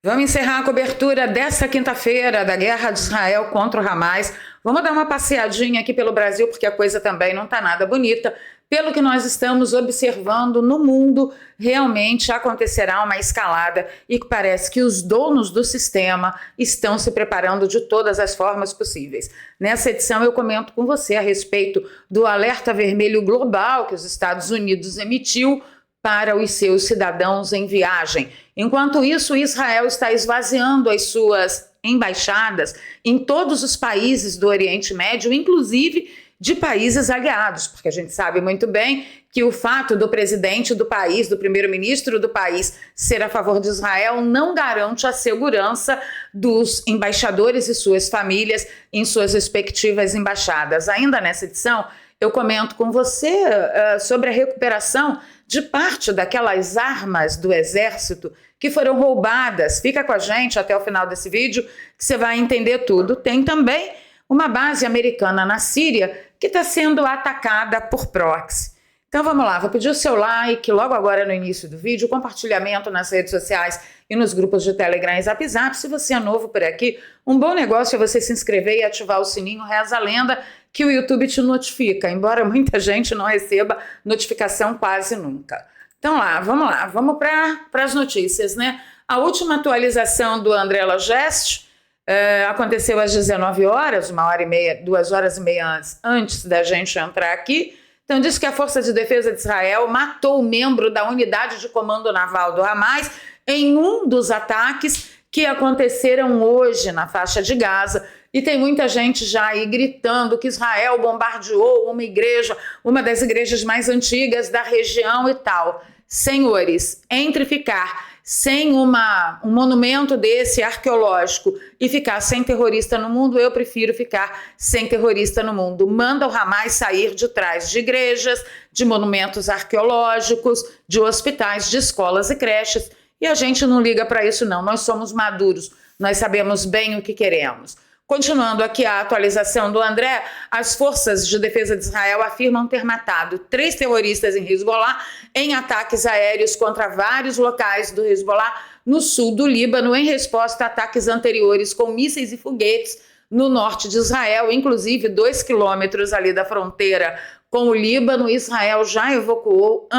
Vamos encerrar a cobertura desta quinta-feira da guerra de Israel contra o Hamas. Vamos dar uma passeadinha aqui pelo Brasil, porque a coisa também não está nada bonita. Pelo que nós estamos observando no mundo, realmente acontecerá uma escalada e parece que os donos do sistema estão se preparando de todas as formas possíveis. Nessa edição eu comento com você a respeito do alerta vermelho global que os Estados Unidos emitiu para os seus cidadãos em viagem. Enquanto isso, Israel está esvaziando as suas embaixadas em todos os países do Oriente Médio, inclusive de países aliados, porque a gente sabe muito bem que o fato do presidente do país, do primeiro-ministro do país, ser a favor de Israel não garante a segurança dos embaixadores e suas famílias em suas respectivas embaixadas. Ainda nessa edição, eu comento com você sobre a recuperação de parte daquelas armas do exército que foram roubadas. Fica com a gente até o final desse vídeo que você vai entender tudo. Tem também uma base americana na Síria que está sendo atacada por proxy. Então vamos lá, vou pedir o seu like logo agora no início do vídeo, compartilhamento nas redes sociais e nos grupos de Telegram e Zap Zap. Se você é novo por aqui, um bom negócio é você se inscrever e ativar o sininho. Reza a lenda que o YouTube te notifica, embora muita gente não receba notificação quase nunca. Então vamos lá, vamos para as notícias, né? A última atualização do André Lageste aconteceu às 19 horas, 1h30, 2h30 antes da gente entrar aqui. Então diz que a Força de Defesa de Israel matou um membro da unidade de comando naval do Hamas em um dos ataques que aconteceram hoje na faixa de Gaza. E tem muita gente já aí gritando que Israel bombardeou uma igreja, uma das igrejas mais antigas da região e tal. Senhores, entre ficar sem um monumento desse arqueológico e ficar sem terrorista no mundo, eu prefiro ficar sem terrorista no mundo. Manda o Hamas sair de trás de igrejas, de monumentos arqueológicos, de hospitais, de escolas e creches. E a gente não liga para isso não, nós somos maduros, nós sabemos bem o que queremos. Continuando aqui a atualização do André, as forças de defesa de Israel afirmam ter matado 3 terroristas em Hezbollah em ataques aéreos contra vários locais do Hezbollah no sul do Líbano, em resposta a ataques anteriores com mísseis e foguetes no norte de Israel, inclusive 2 quilômetros ali da fronteira com o Líbano. Israel já evacuou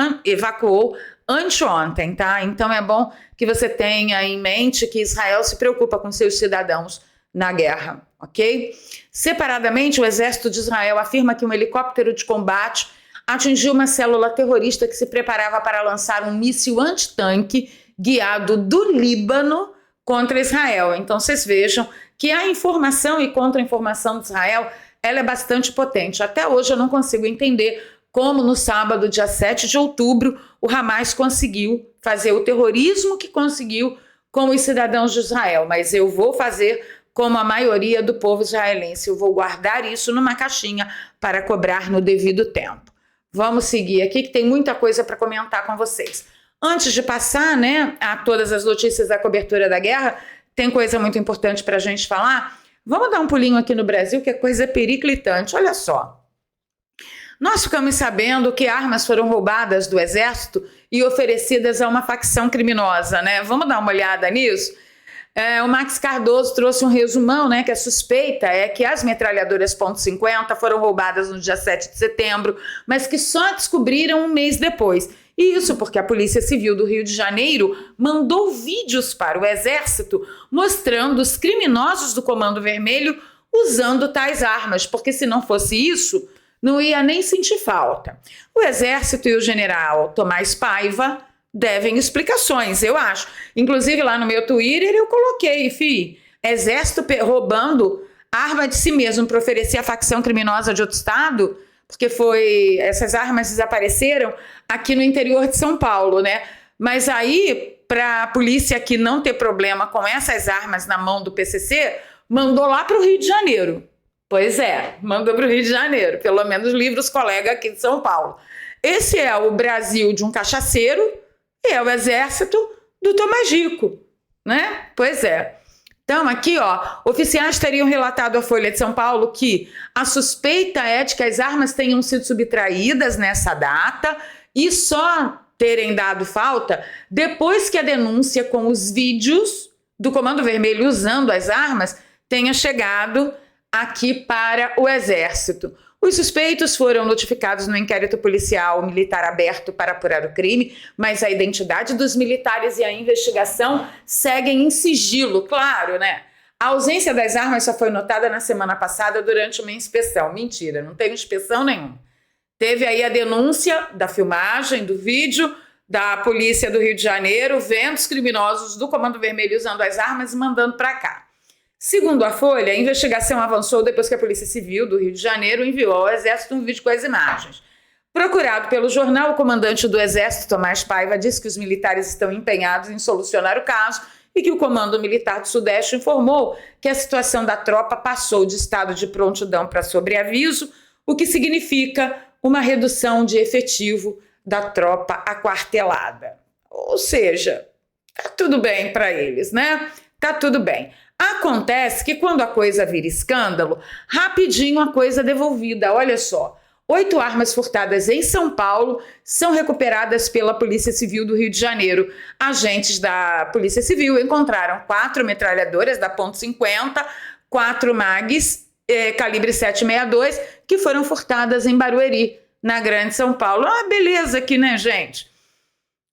anteontem, tá? Então é bom que você tenha em mente que Israel se preocupa com seus cidadãos na guerra, ok? Separadamente, o exército de Israel afirma que um helicóptero de combate atingiu uma célula terrorista que se preparava para lançar um míssil antitanque guiado do Líbano contra Israel. Então vocês vejam que a informação e contra-informação de Israel, ela é bastante potente. Até hoje eu não consigo entender como no sábado, dia 7 de outubro, o Hamas conseguiu fazer o terrorismo que conseguiu com os cidadãos de Israel, mas eu vou fazer como a maioria do povo israelense. Eu vou guardar isso numa caixinha para cobrar no devido tempo. Vamos seguir aqui que tem muita coisa para comentar com vocês. Antes de passar, né, a todas as notícias da cobertura da guerra, tem coisa muito importante para a gente falar. Vamos dar um pulinho aqui no Brasil, que é coisa periclitante. Olha só. Nós ficamos sabendo que armas foram roubadas do exército e oferecidas a uma facção criminosa, né? Vamos dar uma olhada nisso? O Max Cardoso trouxe um resumão, né, que a suspeita é que as metralhadoras .50 foram roubadas no dia 7 de setembro, mas que só descobriram um mês depois. E isso porque a Polícia Civil do Rio de Janeiro mandou vídeos para o Exército mostrando os criminosos do Comando Vermelho usando tais armas, porque se não fosse isso, não ia nem sentir falta. O Exército e o general Tomás Paiva devem explicações, eu acho. Inclusive lá no meu Twitter eu coloquei, exército roubando arma de si mesmo para oferecer a facção criminosa de outro estado, porque essas armas desapareceram aqui no interior de São Paulo, né? Mas aí, para a polícia aqui não ter problema com essas armas na mão do PCC, mandou lá para o Rio de Janeiro. Pois é, mandou para o Rio de Janeiro, pelo menos livra os colegas aqui de São Paulo. Esse é o Brasil de um cachaceiro e é o exército do Tomagico, né? Pois é. Então, aqui, oficiais teriam relatado à Folha de São Paulo que a suspeita é de que as armas tenham sido subtraídas nessa data e só terem dado falta depois que a denúncia com os vídeos do Comando Vermelho usando as armas tenha chegado aqui para o Exército. Os suspeitos foram notificados no inquérito policial militar aberto para apurar o crime, mas a identidade dos militares e a investigação seguem em sigilo, claro, né? A ausência das armas só foi notada na semana passada durante uma inspeção. Mentira, não teve inspeção nenhuma. Teve aí a denúncia da filmagem, do vídeo da polícia do Rio de Janeiro, vendo os criminosos do Comando Vermelho usando as armas e mandando para cá. Segundo a Folha, a investigação avançou depois que a Polícia Civil do Rio de Janeiro enviou ao Exército um vídeo com as imagens. Procurado pelo jornal, o comandante do Exército, Tomás Paiva, disse que os militares estão empenhados em solucionar o caso e que o Comando Militar do Sudeste informou que a situação da tropa passou de estado de prontidão para sobreaviso, o que significa uma redução de efetivo da tropa aquartelada. Ou seja, tá tudo bem para eles, né? Tá tudo bem. Acontece que quando a coisa vira escândalo, rapidinho a coisa é devolvida. Olha só, 8 armas furtadas em São Paulo são recuperadas pela Polícia Civil do Rio de Janeiro. Agentes da Polícia Civil encontraram 4 metralhadoras da .50, 4 mags calibre 7,62 que foram furtadas em Barueri, na Grande São Paulo. Ah, beleza aqui, né, gente?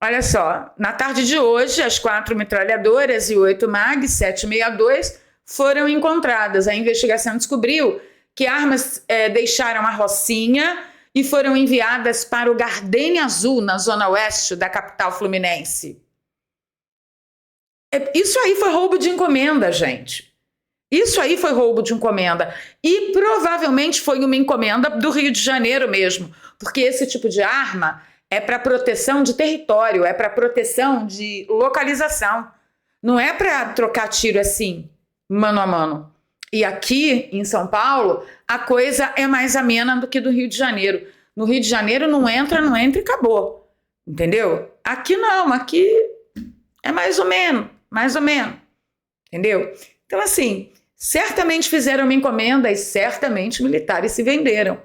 Olha só, na tarde de hoje, as 4 metralhadoras e 8 MAG 7,62 foram encontradas. A investigação descobriu que armas deixaram a Rocinha e foram enviadas para o Gardênia Azul, na zona oeste da capital fluminense. Isso aí foi roubo de encomenda, gente. Isso aí foi roubo de encomenda. E provavelmente foi uma encomenda do Rio de Janeiro mesmo, porque esse tipo de arma é para proteção de território, é para proteção de localização. Não é para trocar tiro assim, mano a mano. E aqui em São Paulo, a coisa é mais amena do que do Rio de Janeiro. No Rio de Janeiro não entra e acabou. Entendeu? Aqui não, aqui é mais ou menos. Entendeu? Então, assim, certamente fizeram uma encomenda e certamente militares se venderam.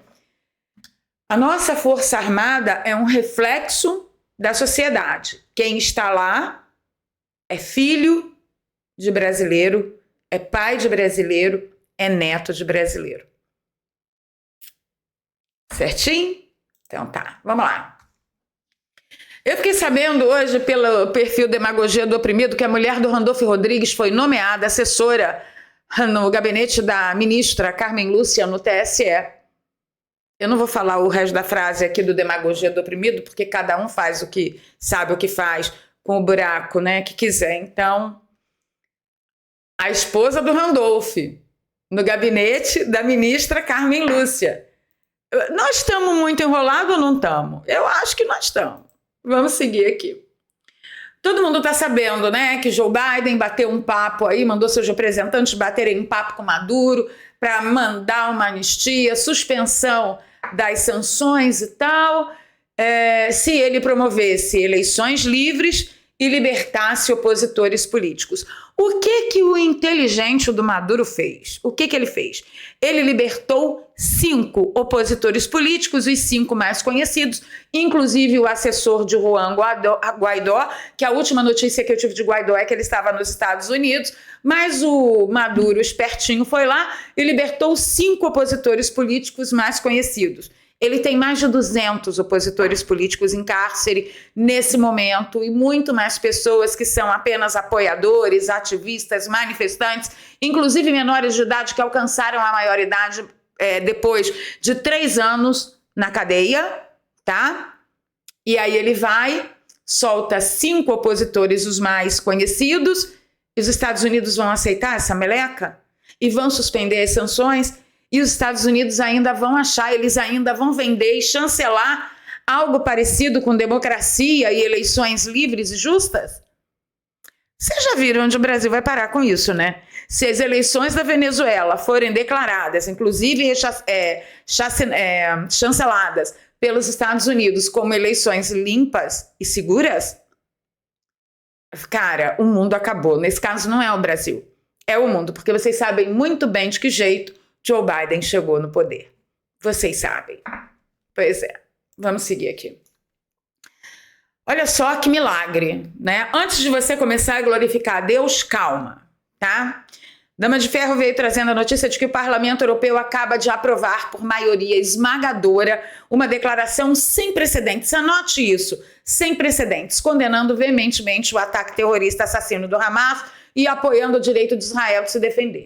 A nossa Força Armada é um reflexo da sociedade. Quem está lá é filho de brasileiro, é pai de brasileiro, é neto de brasileiro. Certinho? Então tá, vamos lá. Eu fiquei sabendo hoje pelo perfil Demagogia do Oprimido que a mulher do Randolfo Rodrigues foi nomeada assessora no gabinete da ministra Carmen Lúcia no TSE. Eu não vou falar o resto da frase aqui do Demagogia do Oprimido, porque cada um faz o que sabe o que faz com o buraco, né, que quiser. Então, a esposa do Randolph, no gabinete da ministra Carmen Lúcia. Nós estamos muito enrolados ou não estamos? Eu acho que nós estamos. Vamos seguir aqui. Todo mundo está sabendo, né, que Joe Biden bateu um papo aí, mandou seus representantes baterem um papo com Maduro para mandar uma anistia, suspensão das sanções e tal, se ele promovesse eleições livres e libertasse opositores políticos. O que o inteligente do Maduro fez? O que ele fez? Ele libertou 5 opositores políticos, os 5 mais conhecidos, inclusive o assessor de Juan Guaidó, que a última notícia que eu tive de Guaidó é que ele estava nos Estados Unidos, mas o Maduro, espertinho, foi lá e libertou 5 opositores políticos mais conhecidos. Ele tem mais de 200 opositores políticos em cárcere nesse momento e muito mais pessoas que são apenas apoiadores, ativistas, manifestantes, inclusive menores de idade que alcançaram a maioridade depois de 3 anos na cadeia, tá? E aí ele vai, solta 5 opositores, os mais conhecidos, e os Estados Unidos vão aceitar essa meleca e vão suspender as sanções. E os Estados Unidos ainda vão achar, eles ainda vão vender e chancelar algo parecido com democracia e eleições livres e justas? Vocês já viram onde o Brasil vai parar com isso, né? Se as eleições da Venezuela forem declaradas, inclusive chanceladas pelos Estados Unidos como eleições limpas e seguras, cara, o mundo acabou. Nesse caso não é o Brasil, é o mundo, porque vocês sabem muito bem de que jeito Joe Biden chegou no poder. Vocês sabem. Pois é. Vamos seguir aqui. Olha só que milagre, né? Antes de você começar a glorificar a Deus, calma, tá? Dama de Ferro veio trazendo a notícia de que o Parlamento Europeu acaba de aprovar por maioria esmagadora uma declaração sem precedentes. Anote isso, sem precedentes, condenando veementemente o ataque terrorista assassino do Hamas e apoiando o direito de Israel de se defender.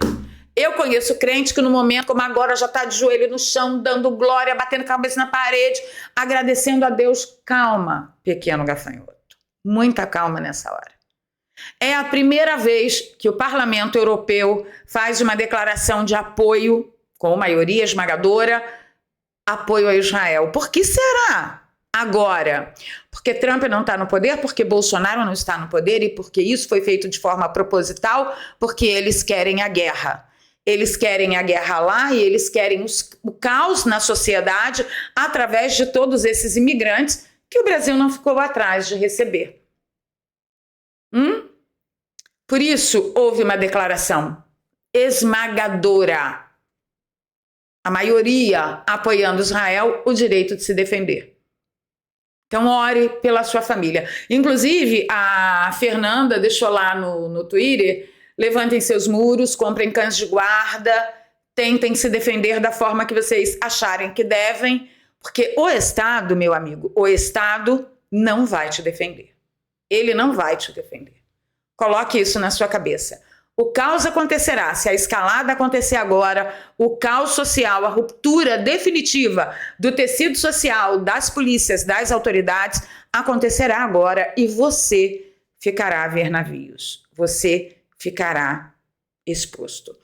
Eu conheço crente que no momento como agora já está de joelho no chão, dando glória, batendo a cabeça na parede, agradecendo a Deus. Calma, pequeno gafanhoto. Muita calma nessa hora. É a primeira vez que o Parlamento Europeu faz uma declaração de apoio, com maioria esmagadora, apoio a Israel. Por que será? Agora, porque Trump não está no poder, porque Bolsonaro não está no poder e porque isso foi feito de forma proposital, porque eles querem a guerra. Eles querem a guerra lá e eles querem o caos na sociedade através de todos esses imigrantes que o Brasil não ficou atrás de receber. Por isso, houve uma declaração esmagadora. A maioria apoiando Israel o direito de se defender. Então, ore pela sua família. Inclusive, a Fernanda deixou lá no Twitter: levantem seus muros, comprem cães de guarda, tentem se defender da forma que vocês acharem que devem, porque o Estado, meu amigo, o Estado não vai te defender. Ele não vai te defender. Coloque isso na sua cabeça. O caos acontecerá, se a escalada acontecer agora, o caos social, a ruptura definitiva do tecido social, das polícias, das autoridades, acontecerá agora e você ficará a ver navios. Você ficará exposto.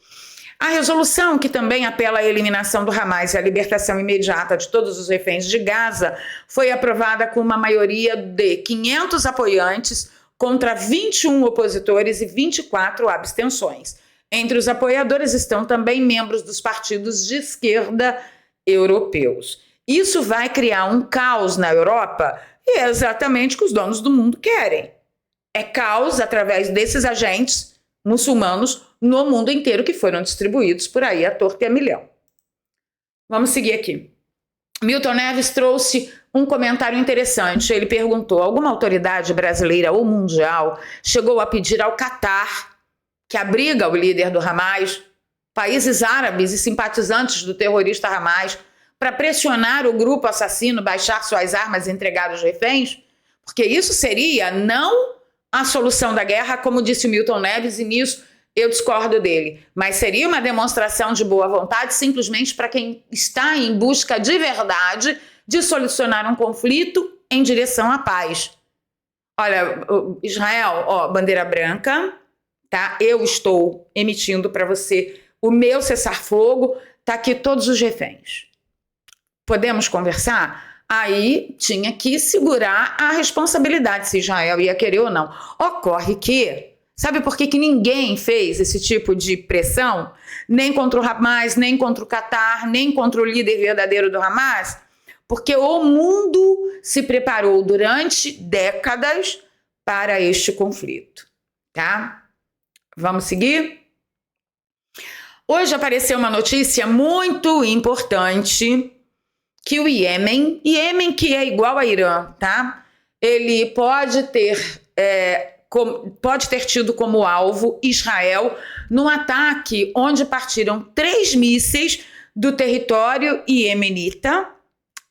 A resolução, que também apela à eliminação do Hamas e à libertação imediata de todos os reféns de Gaza, foi aprovada com uma maioria de 500 apoiantes contra 21 opositores e 24 abstenções. Entre os apoiadores estão também membros dos partidos de esquerda europeus. Isso vai criar um caos na Europa e é exatamente o que os donos do mundo querem. É caos através desses agentes muçulmanos no mundo inteiro que foram distribuídos por aí à torta e a milhão. Vamos seguir aqui. Milton Neves trouxe um comentário interessante. Ele perguntou: alguma autoridade brasileira ou mundial chegou a pedir ao Catar, que abriga o líder do Hamas, países árabes e simpatizantes do terrorista Hamas, para pressionar o grupo assassino baixar suas armas e entregar os reféns? Porque isso seria não a solução da guerra, como disse o Milton Neves, e nisso eu discordo dele, mas seria uma demonstração de boa vontade simplesmente para quem está em busca de verdade de solucionar um conflito em direção à paz. Olha, Israel, ó, bandeira branca, tá? Eu estou emitindo para você o meu cessar-fogo, tá aqui todos os reféns. Podemos conversar? Aí tinha que segurar a responsabilidade se Israel ia querer ou não. Ocorre que, sabe por que ninguém fez esse tipo de pressão? Nem contra o Hamas, nem contra o Catar, nem contra o líder verdadeiro do Hamas? Porque o mundo se preparou durante décadas para este conflito, tá? Vamos seguir? Hoje apareceu uma notícia muito importante que o Iêmen que é igual a Irã, tá? Ele pode ter tido como alvo Israel num ataque onde partiram 3 mísseis do território iemenita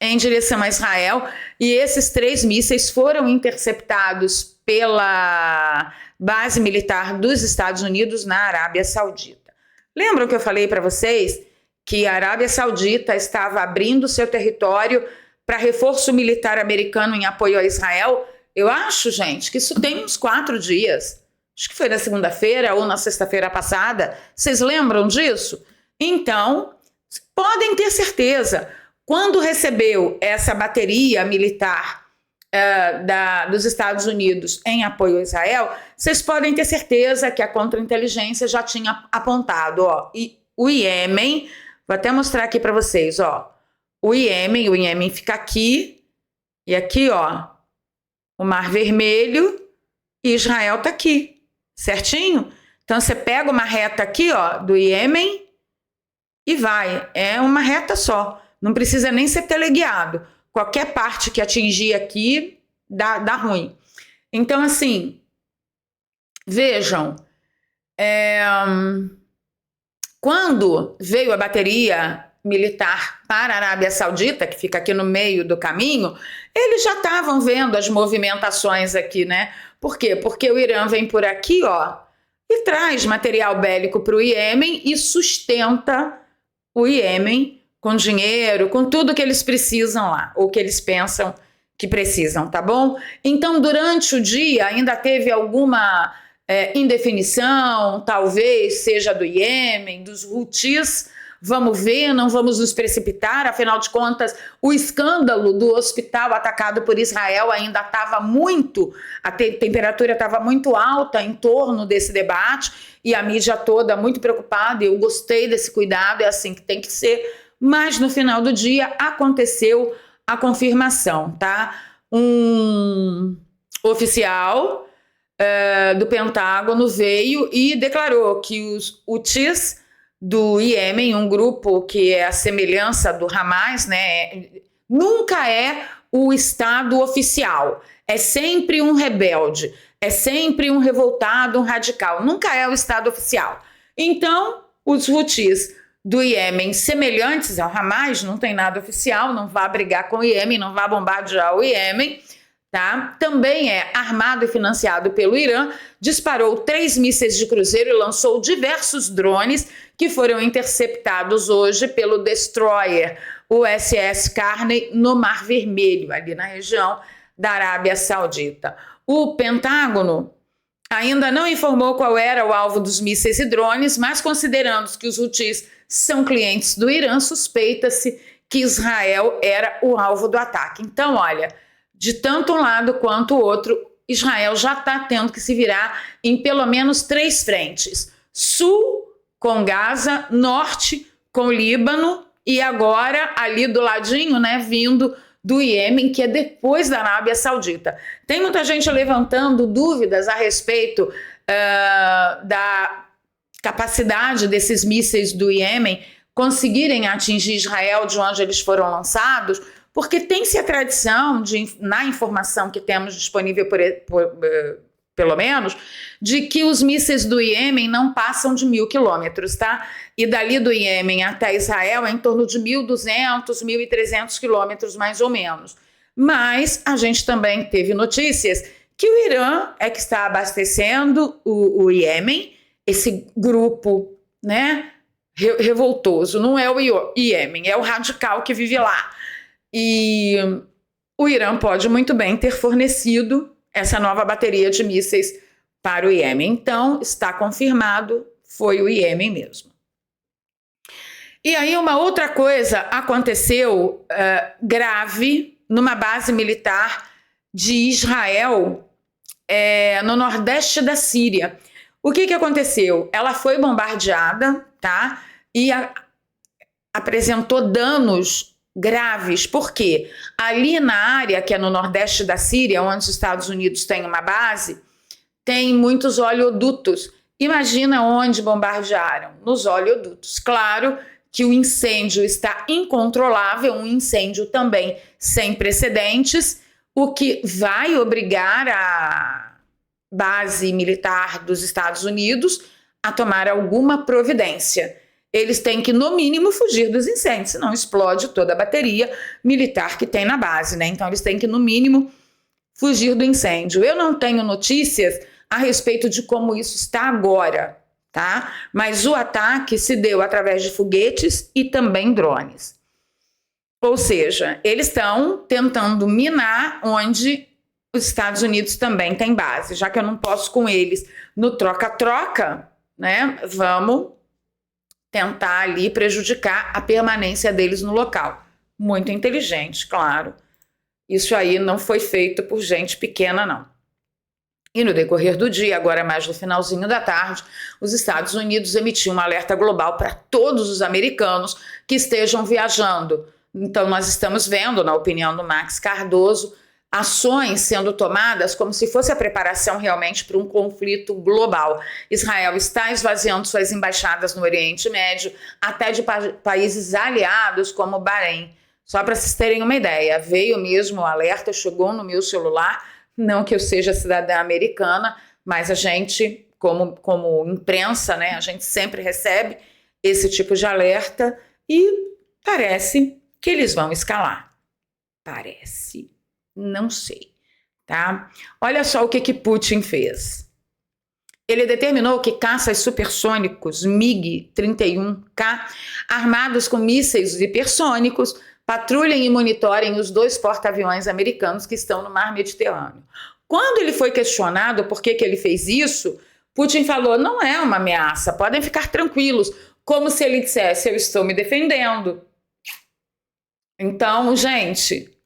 em direção a Israel, e esses 3 mísseis foram interceptados pela base militar dos Estados Unidos na Arábia Saudita. Lembram que eu falei para vocês que a Arábia Saudita estava abrindo seu território para reforço militar americano em apoio a Israel? Eu acho, gente, que isso tem uns 4 dias. Acho que foi na segunda-feira ou na sexta-feira passada. Vocês lembram disso? Então, podem ter certeza. Quando recebeu essa bateria militar dos Estados Unidos em apoio a Israel, vocês podem ter certeza que a contra-inteligência já tinha apontado, ó, e o Iêmen, vou até mostrar aqui para vocês, ó, o Iêmen fica aqui, e aqui, ó, o Mar Vermelho, e Israel tá aqui, certinho? Então você pega uma reta aqui, ó, do Iêmen e vai, é uma reta só. Não precisa nem ser teleguiado. Qualquer parte que atingir aqui dá ruim. Então, assim, vejam, quando veio a bateria militar para a Arábia Saudita, que fica aqui no meio do caminho, eles já estavam vendo as movimentações aqui, né? Por quê? Porque o Irã vem por aqui, ó, e traz material bélico para o Iêmen e sustenta o Iêmen com dinheiro, com tudo que eles precisam lá, ou que eles pensam que precisam, tá bom? Então, durante o dia, ainda teve alguma indefinição, talvez seja do Iêmen, dos Houthis. Vamos ver, não vamos nos precipitar, afinal de contas, o escândalo do hospital atacado por Israel ainda estava muito, a temperatura estava muito alta em torno desse debate e a mídia toda muito preocupada. Eu gostei desse cuidado, é assim que tem que ser, mas no final do dia aconteceu a confirmação, tá? Um oficial do Pentágono veio e declarou que os Houthis do Iêmen, um grupo que é a semelhança do Hamas, né? Nunca é o Estado oficial, é sempre um rebelde, é sempre um revoltado, um radical, nunca é o Estado oficial. Então, os Houthis do Iêmen, semelhantes ao Hamas, não tem nada oficial, não vai brigar com o Iêmen, não vai bombardear o Iêmen, tá? Também é armado e financiado pelo Irã, disparou 3 mísseis de cruzeiro e lançou diversos drones que foram interceptados hoje pelo destroyer USS Carney no Mar Vermelho, ali na região da Arábia Saudita. O Pentágono ainda não informou qual era o alvo dos mísseis e drones, mas considerando que os Houthis são clientes do Irã, suspeita-se que Israel era o alvo do ataque. Então, olha, de tanto um lado quanto o outro, Israel já está tendo que se virar em pelo menos 3 frentes. Sul com Gaza, norte com o Líbano e agora ali do ladinho, né, vindo do Iêmen, que é depois da Arábia Saudita. Tem muita gente levantando dúvidas a respeito da capacidade desses mísseis do Iêmen conseguirem atingir Israel de onde eles foram lançados, porque tem-se a tradição, na informação que temos disponível pelo menos, de que os mísseis do Iêmen não passam de 1.000 quilômetros, tá? E dali do Iêmen até Israel é em torno de 1.200, 1.300 quilômetros, mais ou menos. Mas a gente também teve notícias que o Irã é que está abastecendo o Iêmen, esse grupo, né, revoltoso. Não é o Iêmen, é o radical que vive lá. E o Irã pode muito bem ter fornecido essa nova bateria de mísseis para o Iêmen. Então, está confirmado, foi o Iêmen mesmo. E aí uma outra coisa aconteceu grave numa base militar de Israel, no nordeste da Síria. O que aconteceu? Ela foi bombardeada, tá? E apresentou danos graves, porque ali na área que é no nordeste da Síria, onde os Estados Unidos têm uma base, tem muitos oleodutos. Imagina onde bombardearam? Nos oleodutos. Claro que o incêndio está incontrolável, um incêndio também sem precedentes, o que vai obrigar a base militar dos Estados Unidos a tomar alguma providência. Eles têm que, no mínimo, fugir dos incêndios, senão explode toda a bateria militar que tem na base, né? Então, eles têm que, no mínimo, fugir do incêndio. Eu não tenho notícias a respeito de como isso está agora, tá? Mas o ataque se deu através de foguetes e também drones. Ou seja, eles estão tentando minar onde os Estados Unidos também têm base. Já que eu não posso com eles no troca-troca, né? Vamos tentar ali prejudicar a permanência deles no local. Muito inteligente, claro. Isso aí não foi feito por gente pequena, não. E no decorrer do dia, agora mais no finalzinho da tarde, os Estados Unidos emitiu um alerta global para todos os americanos que estejam viajando. Então, nós estamos vendo, na opinião do Max Cardoso, ações sendo tomadas como se fosse a preparação realmente para um conflito global. Israel está esvaziando suas embaixadas no Oriente Médio, até de países aliados como Bahrein. Só para vocês terem uma ideia, veio mesmo o alerta, chegou no meu celular, não que eu seja cidadã americana, mas a gente, como imprensa, né, a gente sempre recebe esse tipo de alerta e parece que eles vão escalar. Parece, não sei, tá? Olha só o que Putin fez. Ele determinou que caças supersônicos MiG-31K, armados com mísseis hipersônicos, patrulhem e monitorem os 2 porta-aviões americanos que estão no mar Mediterrâneo. Quando ele foi questionado por que ele fez isso, Putin falou, não é uma ameaça, podem ficar tranquilos, como se ele dissesse, eu estou me defendendo. Então, gente,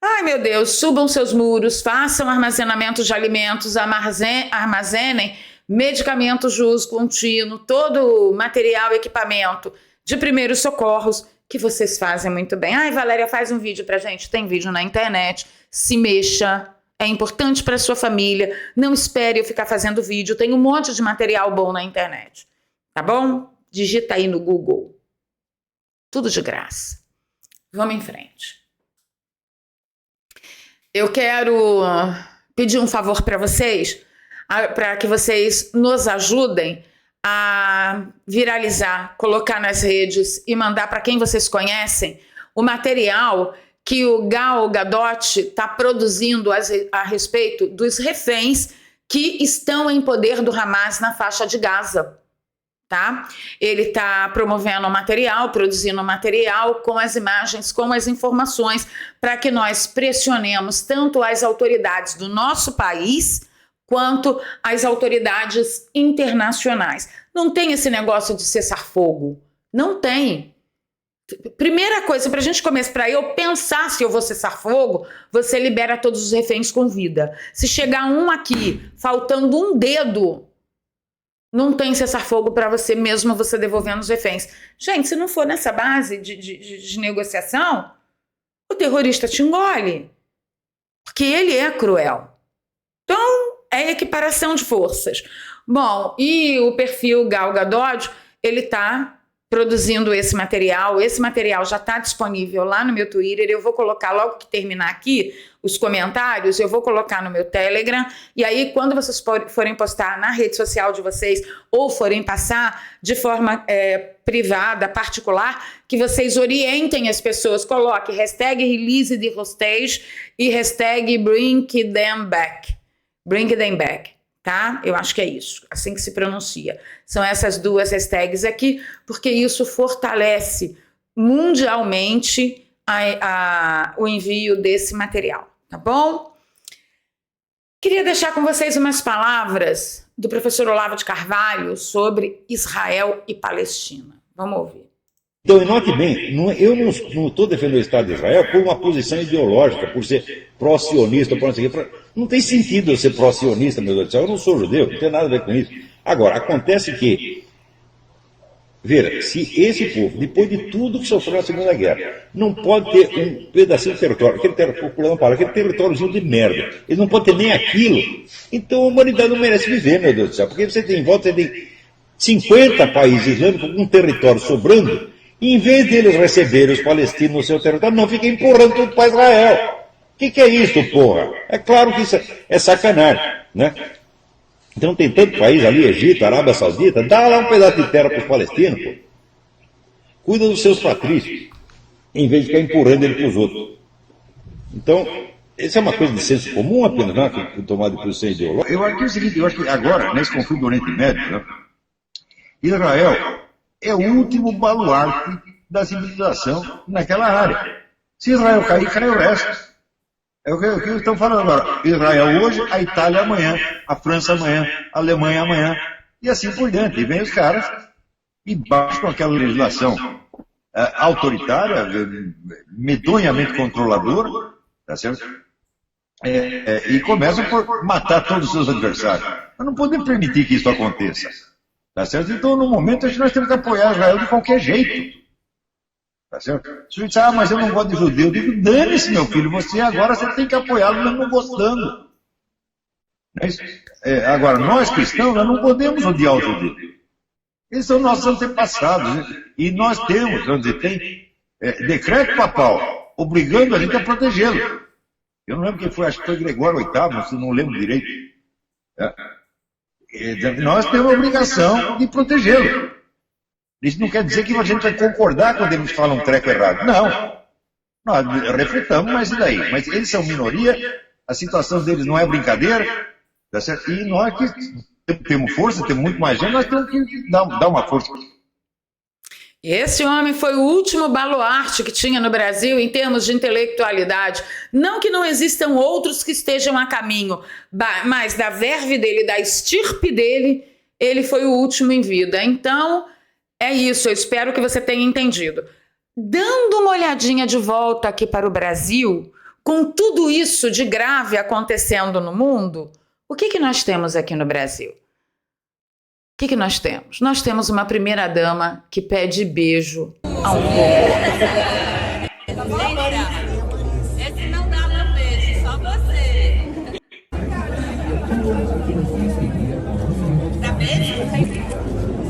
ai meu Deus, subam seus muros, façam armazenamento de alimentos, armazenem medicamentos de uso contínuo, todo material, equipamento de primeiros socorros, que vocês fazem muito bem. Ai, Valéria, faz um vídeo pra gente, tem vídeo na internet, se mexa, é importante para sua família, não espere eu ficar fazendo vídeo, tem um monte de material bom na internet, tá bom? Digita aí no Google, tudo de graça. Vamos em frente. Eu quero pedir um favor para vocês, para que vocês nos ajudem a viralizar, colocar nas redes e mandar para quem vocês conhecem o material que o Gal Gadot está produzindo a respeito dos reféns que estão em poder do Hamas na faixa de Gaza. Tá? Ele está promovendo material, produzindo material com as imagens, com as informações, para que nós pressionemos tanto as autoridades do nosso país quanto as autoridades internacionais. Não tem esse negócio de cessar fogo. Não tem. Primeira coisa, para a gente começar, para eu pensar se eu vou cessar fogo, você libera todos os reféns com vida. Se chegar um aqui, faltando um dedo, não tem cessar-fogo para você mesmo, você devolvendo os reféns. Gente, se não for nessa base de negociação, o terrorista te engole. Porque ele é cruel. Então, é equiparação de forças. Bom, e o perfil Gal Gadot, ele está produzindo esse material já está disponível lá no meu Twitter, eu vou colocar logo que terminar aqui os comentários, eu vou colocar no meu Telegram, e aí quando vocês forem postar na rede social de vocês, ou forem passar de forma privada, particular, que vocês orientem as pessoas, coloque hashtag release the hostage e hashtag bring them back, tá? Eu acho que é isso, assim que se pronuncia. São essas 2 hashtags aqui, porque isso fortalece mundialmente o envio desse material, tá bom? Queria deixar com vocês umas palavras do professor Olavo de Carvalho sobre Israel e Palestina. Vamos ouvir. Então, note bem, eu não estou defendendo o Estado de Israel por uma posição ideológica, por ser pró-sionista, por não sei o quê. Não tem sentido eu ser pró-sionista, meu Deus do céu. Eu não sou judeu, não tem nada a ver com isso. Agora, acontece que, veja, se esse povo, depois de tudo que sofreu na Segunda Guerra, não pode ter um pedacinho de território, aquele territóriozinho de merda, ele não pode ter nem aquilo, então a humanidade não merece viver, meu Deus do céu, porque você tem em volta de 50 países islâmicos com um território sobrando, e em vez deles receberem os palestinos no seu território, não, fica empurrando tudo para Israel. O que é isso, porra? É claro que isso é sacanagem, né? Então tem tanto país ali, Egito, Arábia Saudita, dá lá um pedaço de terra para os palestinos, pô. Cuida dos seus patrícios, em vez de ficar empurrando ele para os outros. Então, isso é uma coisa de senso comum apenas, não é? Que tomar de posição ideológica. Eu acho que é o seguinte, eu acho que agora, nesse conflito do Oriente Médio, né, Israel é o último baluarte da civilização naquela área. Se Israel cair, cai o resto. É o que estão falando agora. Israel hoje, a Itália amanhã, a França amanhã, a Alemanha amanhã, e assim por diante. E vem os caras e baixam aquela legislação autoritária, medonhamente controladora, tá certo? E começam por matar todos os seus adversários. Nós não podemos permitir que isso aconteça. Tá certo? Então, no momento, nós temos que apoiar Israel de qualquer jeito. Tá certo? Se você diz, mas eu não gosto de judeu, eu digo, dane-se, meu filho, você tem que apoiá-lo mesmo não gostando. Agora, nós cristãos, nós não podemos odiar os judeus. Eles são nossos antepassados. E nós temos, vamos dizer, tem decreto papal obrigando a gente a protegê-lo. Eu não lembro quem foi, acho que foi Gregório VIII, se não lembro direito. Nós temos a obrigação de protegê-lo. Isso não quer dizer que a gente vai concordar quando eles falam um treco errado. Não. Nós refutamos, mas e daí? Mas eles são minoria, a situação deles não é brincadeira, tá certo? E nós que temos força, temos muito mais gente, nós temos que dar uma força. Esse homem foi o último baluarte que tinha no Brasil em termos de intelectualidade. Não que não existam outros que estejam a caminho, mas da verve dele, da estirpe dele, ele foi o último em vida. Então, é isso, eu espero que você tenha entendido. Dando uma olhadinha de volta aqui para o Brasil, com tudo isso de grave acontecendo no mundo, o que nós temos aqui no Brasil? O que nós temos? Nós temos uma primeira-dama que pede beijo a um robô. Esse não dá meu beijo, só você. Dá beijo?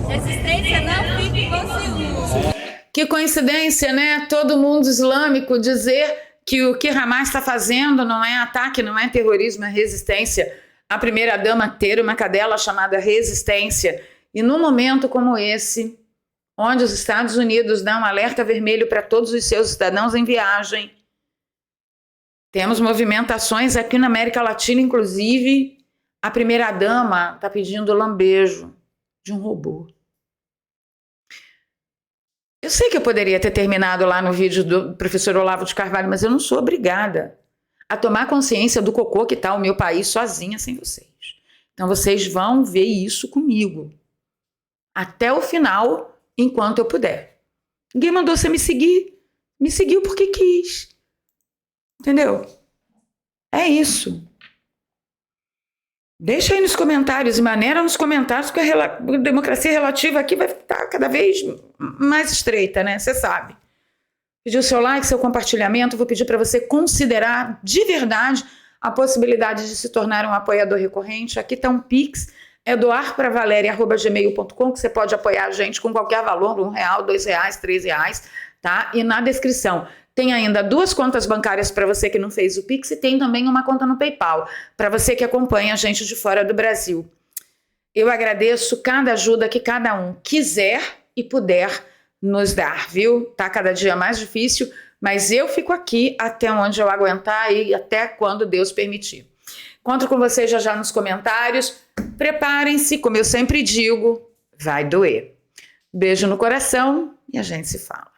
Resistência não fique com ciúme. Que coincidência, né? Todo mundo islâmico dizer que o que Hamas está fazendo não é ataque, não é terrorismo, é resistência. A primeira-dama ter uma cadela chamada resistência. E num momento como esse, onde os Estados Unidos dão um alerta vermelho para todos os seus cidadãos em viagem, temos movimentações aqui na América Latina, inclusive a primeira-dama está pedindo lambejo de um robô. Eu sei que eu poderia ter terminado lá no vídeo do professor Olavo de Carvalho, mas eu não sou obrigada a tomar consciência do cocô que está o meu país sozinha sem vocês. Então vocês vão ver isso comigo até o final, enquanto eu puder. Ninguém mandou você me seguir. Me seguiu porque quis. Entendeu? É isso. Deixa aí nos comentários, e maneira nos comentários, porque a democracia relativa aqui vai estar cada vez mais estreita, né? Você sabe. Pedir o seu like, seu compartilhamento, vou pedir para você considerar de verdade a possibilidade de se tornar um apoiador recorrente. Aqui está um Pix, é doarpravaleria@gmail.com, que você pode apoiar a gente com qualquer valor, R$1, R$2, R$3, tá? E na descrição tem ainda 2 contas bancárias para você que não fez o Pix e tem também uma conta no PayPal, para você que acompanha a gente de fora do Brasil. Eu agradeço cada ajuda que cada um quiser e puder nos dar, viu? Tá cada dia mais difícil, mas eu fico aqui até onde eu aguentar e até quando Deus permitir. Encontro com vocês já nos comentários. Preparem-se, como eu sempre digo, vai doer. Beijo no coração e a gente se fala.